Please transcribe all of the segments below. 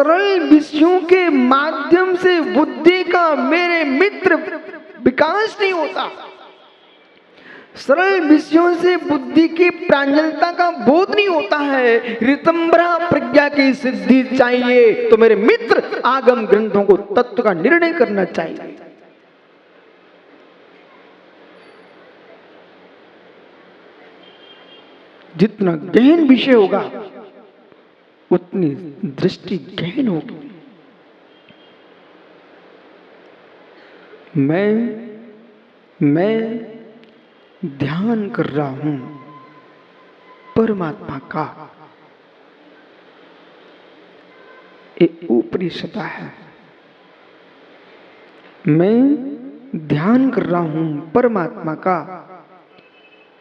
सरल विषयों के माध्यम से बुद्धि का मेरे मित्र विकास नहीं होता। सरल विषयों से बुद्धि की प्रांजलता का बोध नहीं होता है। ऋतंभरा प्रज्ञा की सिद्धि चाहिए तो मेरे मित्र आगम ग्रंथों को तत्व का निर्णय करना चाहिए। जितना गहन विषय होगा उतनी दृष्टि गहन होगी। मैं ध्यान कर रहा हूं परमात्मा का, एक ऊपरी सत्ता है। मैं ध्यान कर रहा हूं परमात्मा का,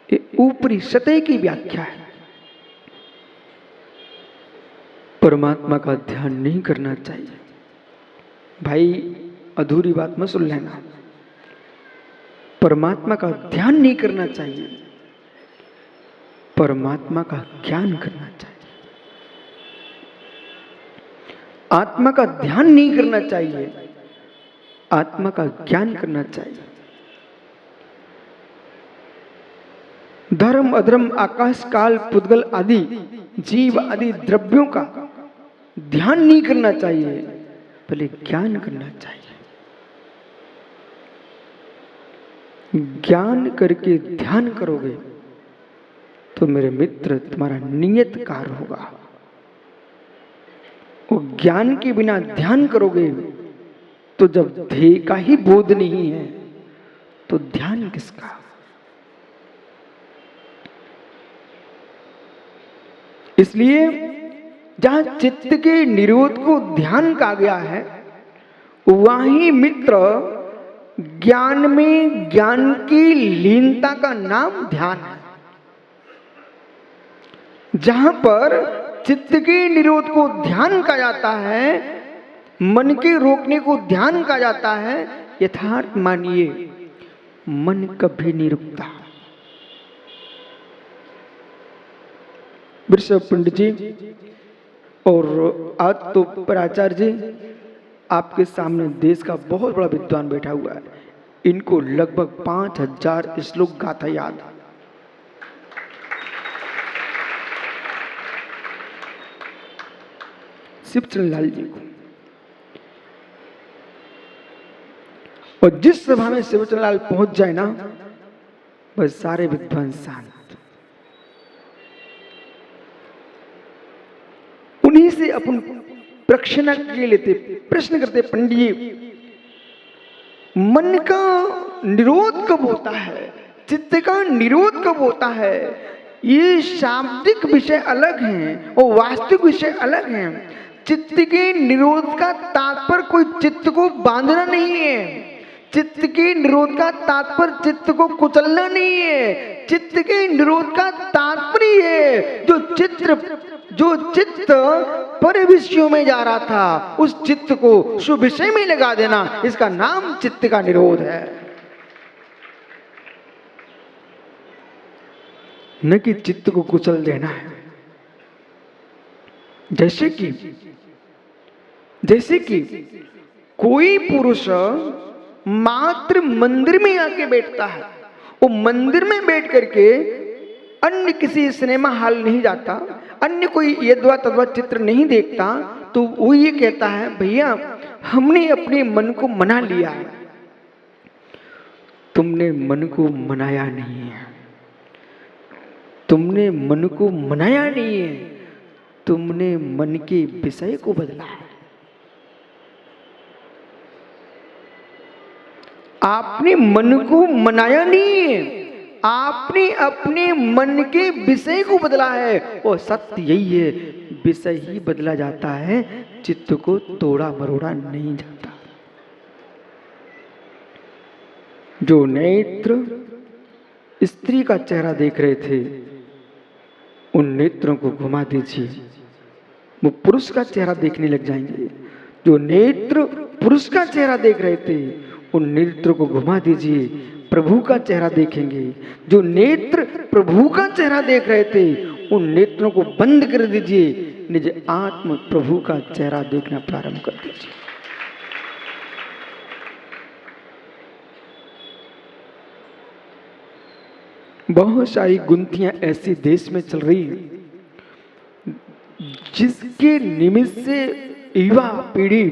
एक ऊपरी सतह की व्याख्या है। परमात्मा का ध्यान नहीं करना चाहिए। भाई अधूरी बात मत सुन लेना। परमात्मा का ध्यान नहीं करना चाहिए, परमात्मा का ज्ञान करना चाहिए। आत्मा का ध्यान नहीं करना चाहिए, आत्मा का ज्ञान करना चाहिए। धर्म अधर्म आकाश काल पुद्गल आदि जीव आदि द्रव्यों का ध्यान नहीं करना चाहिए, पहले ज्ञान करना चाहिए। ज्ञान करके ध्यान करोगे तो मेरे मित्र तुम्हारा नियत कार्य होगा। और ज्ञान के बिना ध्ययन करोगे तो जब ध्येय का ही बोध नहीं है तो ध्यान किसका। इसलिए जहां चित्त के निरोध को ध्यान कहा गया है वहीं मित्र ज्ञान में ज्ञान की लीनता का नाम ध्यान है। जहां पर चित्त के निरोध को ध्यान कहा जाता है, मन के रोकने को ध्यान कहा जाता है, यथार्थ मानिए मन कभी नहीं रुकता। वृषभ पंडित जी और आज तो प्राचार्य जी आपके सामने देश का बहुत बड़ा विद्वान बैठा हुआ है। इनको लगभग 5000 श्लोक गाथा याद है। शिवचरण लाल जी को, और जिस सभा में शिवचरण लाल पहुंच जाए ना बस सारे विद्वान शांत। उन्हीं से अपन प्रश्न के लेते प्रश्न करते, पंडित जी मन का निरोध कब होता है, चित्त का निरोध कब होता है। ये शाब्दिक विषय अलग हैं और वास्तविक विषय अलग हैं। चित्त के निरोध का तात्पर्य कोई चित्त को बांधना नहीं है। चित्त के निरोध का तात्पर्य चित्त को कुचलना नहीं है। चित्त के निरोध का तात्पर्य है जो चित्त पर विषयों में जा रहा था उस चित्त को शुभ विषय में लगा देना, इसका नाम चित्त का निरोध है। न कि चित्त को कुचल देना है। जैसे कि कोई पुरुष मात्र मंदिर में आके बैठता है, वो मंदिर में बैठ करके अन्य किसी सिनेमा हॉल नहीं जाता, अन्य कोई यद्वा तद्वा चित्र नहीं देखता, तो वो ये कहता है भैया हमने अपने मन को मना लिया है। तुमने मन को मनाया नहीं है, तुमने मन को मनाया नहीं है, तुमने मन के विषय को बदला है। आपने मन को मनाया नहीं है, आपने अपने मन के विषय को बदला है। और सत्य यही है, विषय ही बदला जाता है, चित्त को तोड़ा मरोड़ा नहीं जाता। जो नेत्र स्त्री का चेहरा देख रहे थे उन नेत्रों को घुमा दीजिए, वो पुरुष का चेहरा देखने लग जाएंगे। जो नेत्र पुरुष का चेहरा देख रहे थे उन नेत्रों को घुमा दीजिए, प्रभु का चेहरा देखेंगे। जो नेत्र प्रभु का चेहरा देख रहे थे उन नेत्रों को बंद कर दीजिए, निज आत्म प्रभु का चेहरा देखना प्रारंभ कर दीजिए। बहुत सारी गुंथियां ऐसी देश में चल रही हैं जिसके निमित्त से युवा पीढ़ी,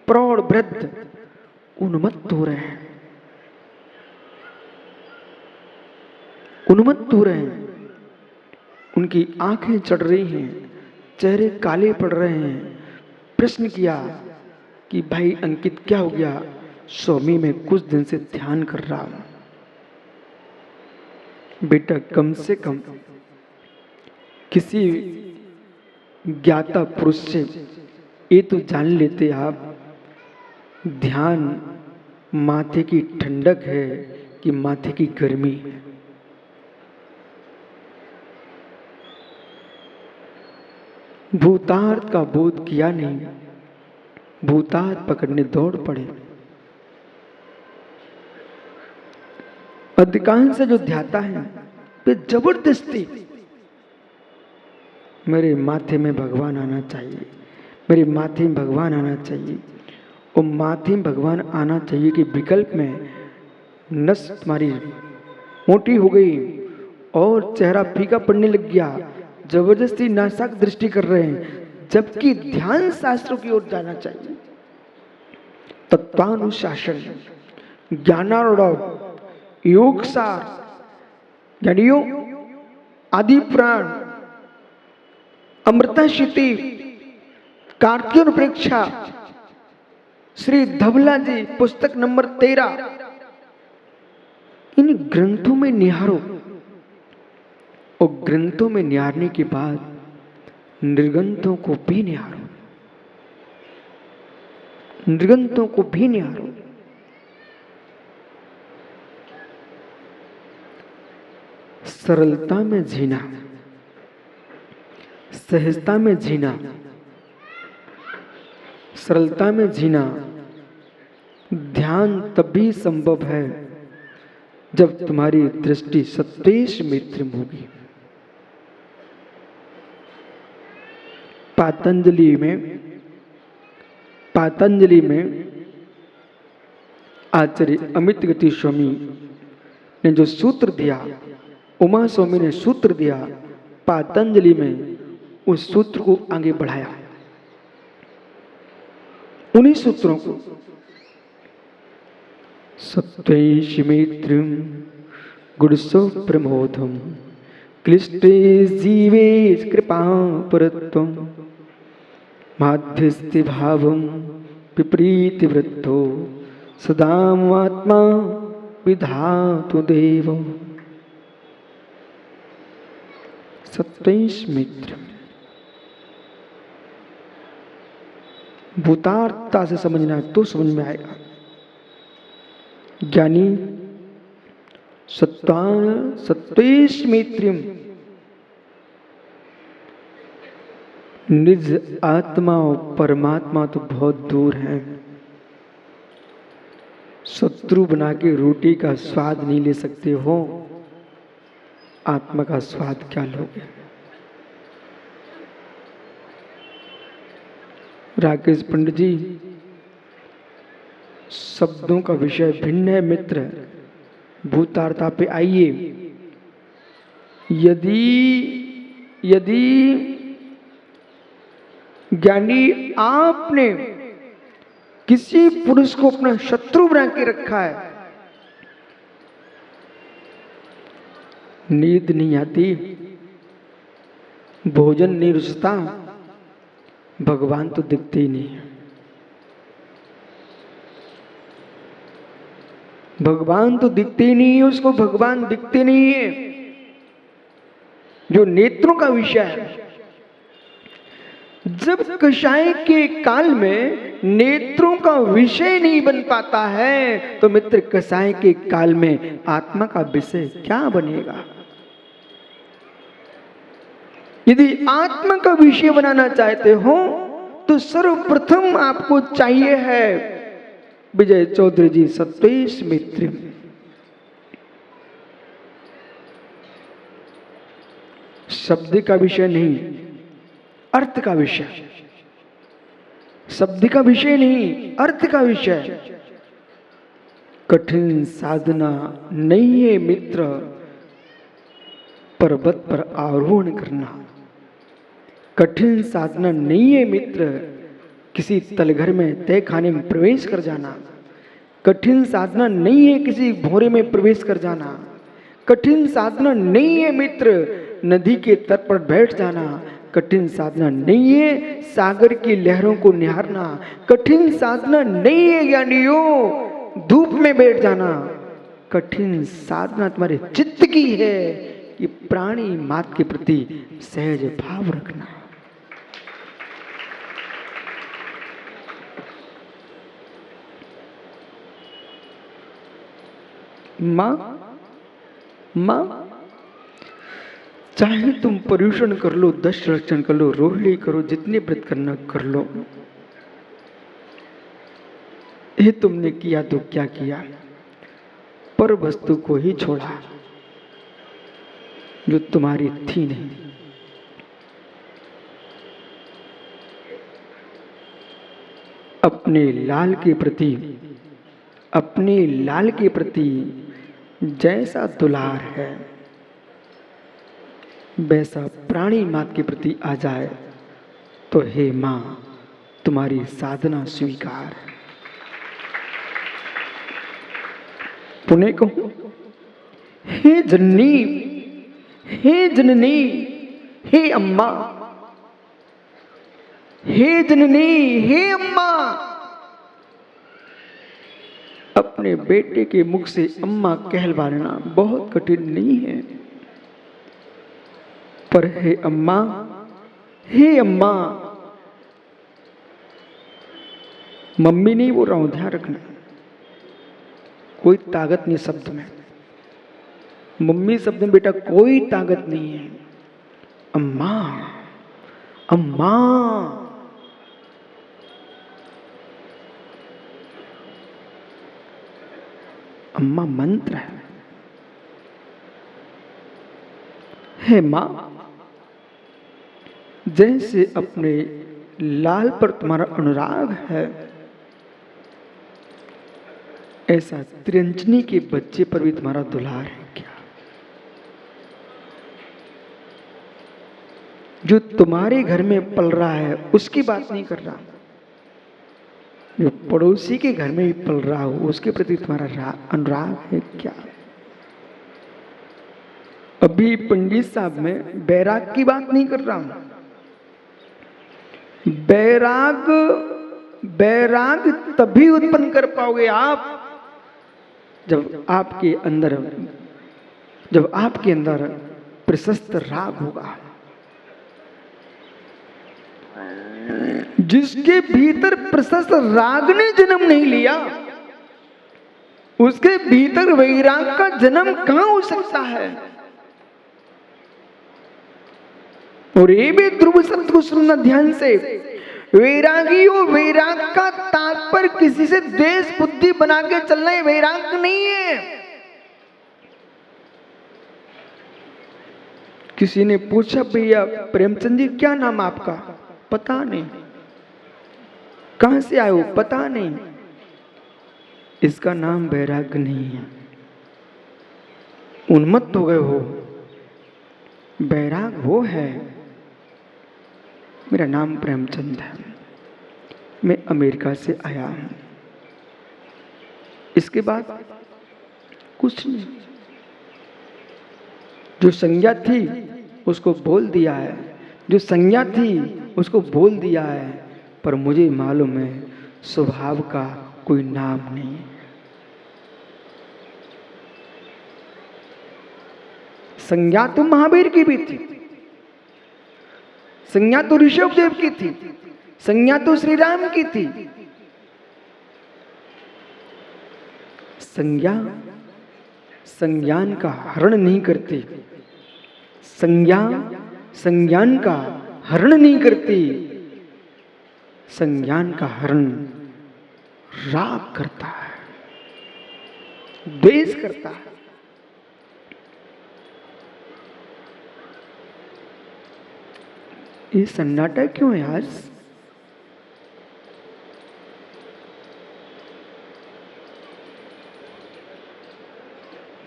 प्रौढ़, वृद्ध उन्मत्त हो रहे हैं, उन्मत्त हो रहे हैं। उनकी आंखें चढ़ रही हैं, चेहरे काले पड़ रहे हैं। प्रश्न किया कि भाई अंकित क्या हो गया? स्वामी मैं कुछ दिन से ध्यान कर रहा हूं। बेटा कम से कम किसी ज्ञाता पुरुष से ये तो जान लेते आप, ध्यान माथे की ठंडक है कि माथे की गर्मी है। भूतार्थ का बोध किया नहीं, भूतार्थ पकड़ने दौड़ पड़े। अधिकांश जो ध्याता है वे जबरदस्ती मेरे माथे में भगवान आना चाहिए, मेरे माथे में भगवान आना चाहिए। और माथे में भगवान आना चाहिए कि विकल्प में नस तुम्हारी मोटी हो गई और चेहरा फीका पड़ने लग गया, जबरदस्ती नासाक दृष्टि कर रहे हैं, जबकि ध्यान शास्त्रों की ओर जाना चाहिए। तत्वानुशासन, ज्ञानारूढ़, योग सार, ज्ञानियों, आदि पुराण, अमृता शिति, कार्तिक प्रेक्षा, श्री धवला जी पुस्तक नंबर 13, इन ग्रंथों में निहारो। और ग्रंथों में निहारने के बाद निर्ग्रंथों को भी निहारो, निर्ग्रंथों को भी निहारो। सरलता में जीना, सहजता में जीना, सरलता में जीना ध्यान तभी संभव है जब तुम्हारी दृष्टि सत्वेश मित्र होगी। पातंजलि में आचार्य अमित गति स्वामी ने जो सूत्र दिया, उमा स्वामी ने सूत्र दिया, पातंजलि में उस सूत्र को आगे बढ़ाया। उन्हीं सूत्रों को सत्वेश मित्रम गुरुसो प्रमोदम क्लिष्टे जीवे कृपा परत्वम माध्यस्थि भावम विपरीत वृद्धो सदात्मा विधातु देव। सत्वेश मित्र भूतार्थता से समझना है तो समझ में आएगा। ज्ञानी सत्वेश मित्रम, निज आत्मा और परमात्मा तो बहुत दूर है। शत्रु बना के रोटी का स्वाद नहीं ले सकते हो, आत्मा का स्वाद क्या लोगे? राकेश पंडित जी, शब्दों का विषय भिन्न है मित्र, भूतार्थता पे आइए। यदि ज्ञानी आपने किसी पुरुष को अपना शत्रु बना के रखा है, नींद नहीं आती, भोजन नहीं रुचता, भगवान तो दिखते ही नहीं है। भगवान तो दिखते ही नहीं है, उसको भगवान दिखते नहीं है। जो नेत्रों का विषय है, जब कषाय के काल में नेत्रों का विषय नहीं बन पाता है, तो मित्र कषाय के काल में आत्मा का विषय क्या बनेगा? यदि आत्मा का विषय बनाना चाहते हो तो सर्वप्रथम आपको चाहिए है विजय चौधरी जी सत्वेश मित्र। शब्द का विषय नहीं, अर्थ का विषय, शब्द का विषय नहीं, अर्थ का विषय। कठिन साधना नहीं है मित्र पर्वत पर आरोहण करना। कठिन साधना नहीं है मित्र किसी तलघर में तय खाने में प्रवेश कर जाना। कठिन साधना नहीं है किसी भोरे में प्रवेश कर जाना। कठिन साधना नहीं है मित्र नदी के तट पर बैठ जाना। कठिन साधना नहीं है सागर की लहरों को निहारना। कठिन साधना नहीं है ज्ञानियों धूप में बैठ जाना। कठिन साधना तुम्हारे चित्त की है कि प्राणी मात के प्रति सहज भाव रखना। मां चाहे तुम पर्यूषण कर लो, 10 रक्षण कर लो, रोहिणी करो, जितने व्रत करना कर लो, ये तुमने किया तो क्या किया, पर वस्तु को ही छोड़ा जो तुम्हारी थी नहीं। अपने लाल के प्रति जैसा दुलार है वैसा प्राणी मात के प्रति आ जाए तो हे मां तुम्हारी साधना स्वीकार। पुणे कहूं, हे जननी, हे जननी, हे अम्मा, हे जननी, हे अम्मा। अपने बेटे के मुख से अम्मा कहलवाना बहुत कठिन नहीं है, पर हे अम्मा, हे अम्मा, मम्मी नहीं बोल रहा हूं, ध्यान रखना, कोई ताकत नहीं शब्द में, मम्मी शब्द में बेटा कोई ताकत नहीं है। अम्मा, अम्मा, अम्मा मंत्र है। हे मां, जैसे अपने लाल पर तुम्हारा अनुराग है ऐसा त्रिंचनी के बच्चे पर भी तुम्हारा दुलार है क्या? जो तुम्हारे घर में पल रहा है उसकी बात नहीं कर रहा, जो पड़ोसी के घर में भी पल रहा हो उसके प्रति तुम्हारा अनुराग है क्या? अभी पंडित साहब में बैराग की बात नहीं कर रहा हूं। बैराग तभी उत्पन्न कर पाओगे आप जब आपके अंदर प्रशस्त राग होगा। जिसके भीतर प्रशस्त राग ने जन्म नहीं लिया उसके भीतर वैराग का जन्म कहां हो सकता है? और ये भी ध्रुव शब्द को सुनना ध्यान से, वैरागी हो, वैराग का तात्पर्य किसी से द्वेष बुद्धि बना के चलना है, वैराग नहीं है। किसी ने पूछा भैया प्रेमचंद जी क्या नाम आपका? पता नहीं। कहां से आए हो? पता नहीं। इसका नाम वैराग नहीं है, उन्मत्त हो गए हो। वैराग वो है, मेरा नाम प्रेमचंद है, मैं अमेरिका से आया हूं, इसके बाद कुछ नहीं। जो संज्ञा थी उसको बोल दिया है, जो संज्ञा थी उसको बोल दिया है, पर मुझे मालूम है स्वभाव का कोई नाम नहीं है। संज्ञा तो महावीर की भी थी, संज्ञा तो ऋषभ देव की थी, संज्ञा तो श्री राम की थी। संज्ञा संज्ञान का हरण नहीं करती, संज्ञा संज्ञान का हरण नहीं करती, संज्ञान का हरण राग करता है, द्वेष करता है। ये सन्नाटा क्यों है आज?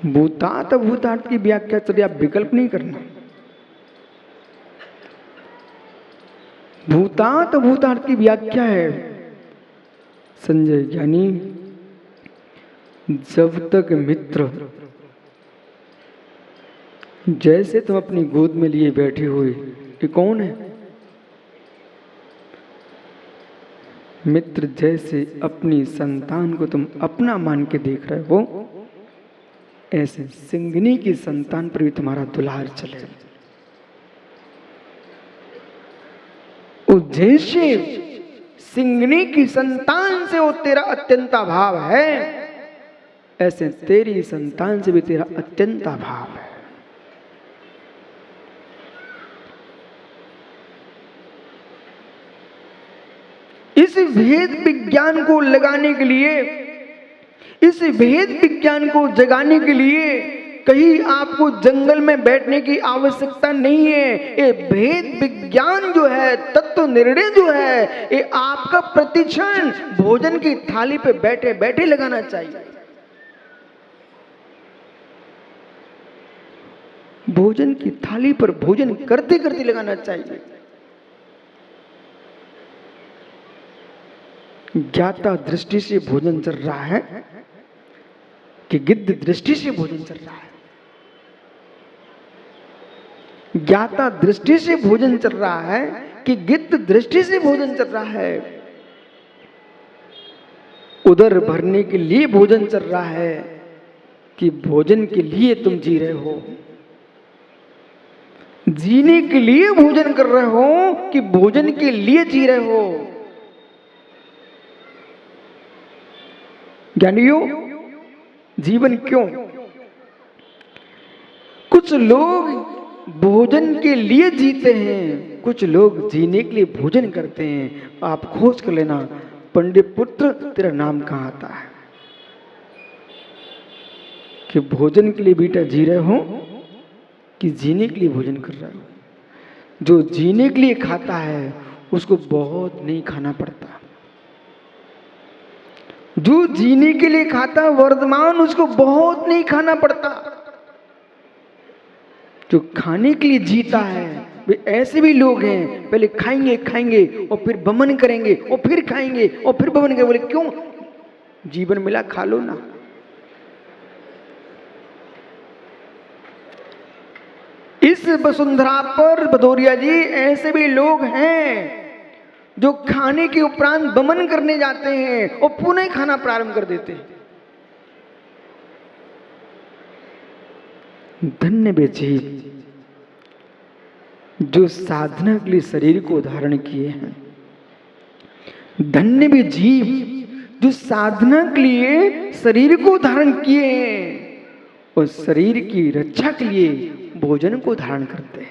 भूतात भूतार्थ की व्याख्या चलिए आप विकल्प नहीं करना। भूतात भूतार्थ की व्याख्या है संजय ज्ञानी, जब तक मित्र जैसे तुम अपनी गोद में लिए बैठे हुए, ये कौन है? मित्र जैसे अपनी संतान को तुम अपना मान के देख रहे हो, ऐसे सिंगनी की संतान पर भी तुम्हारा दुलार चले। जैसे सिंगनी की संतान से वो तेरा अत्यंता भाव है, ऐसे तेरी संतान से भी तेरा अत्यंता भाव है। इस भेद विज्ञान को लगाने के लिए, इस भेद विज्ञान को जगाने के लिए कहीं आपको जंगल में बैठने की आवश्यकता नहीं है। ये भेद विज्ञान जो है, तत्व निर्णय जो है, ये आपका प्रतिक्षण भोजन की थाली पे बैठे बैठे लगाना चाहिए। भोजन की थाली पर भोजन करते करते लगाना चाहिए। ज्ञाता दृष्टि से भोजन चल रहा है कि गिद्ध दृष्टि से भोजन चल रहा है? ज्ञाता दृष्टि से भोजन चल रहा है कि गिद्ध दृष्टि से भोजन चल रहा है? उदर भरने के लिए भोजन चल रहा है कि भोजन के लिए तुम जी रहे हो? जीने के लिए भोजन कर रहे हो कि भोजन के लिए जी रहे हो? ज्ञानियों, जीवन क्यों? कुछ लोग भोजन के लिए जीते हैं, कुछ लोग जीने के लिए भोजन करते हैं। आप खोज कर लेना, पंडित पुत्र तेरा नाम कहां आता है कि भोजन के लिए बेटा जी रहे हो कि जीने के लिए भोजन कर रहे हो? जो जीने के लिए खाता है उसको बहुत नहीं खाना पड़ता। जो जीने के लिए खाता वर्तमान, उसको बहुत नहीं खाना पड़ता। जो खाने के लिए जीता है, वे ऐसे भी लोग हैं, पहले खाएंगे खाएंगे और फिर बमन करेंगे और फिर खाएंगे और फिर बमन करेंगे। बोले क्यों? जीवन मिला, खा लो ना। इस वसुंधरा पर भदौरिया जी ऐसे भी लोग हैं जो खाने के उपरांत बमन करने जाते हैं और पुनः खाना प्रारंभ कर देते हैं। धन्य वे जीव जो साधना के लिए शरीर को धारण किए हैं। धन्य वे जीव जो साधना के लिए शरीर को धारण किए हैं और शरीर की रक्षा के लिए भोजन को धारण करते हैं।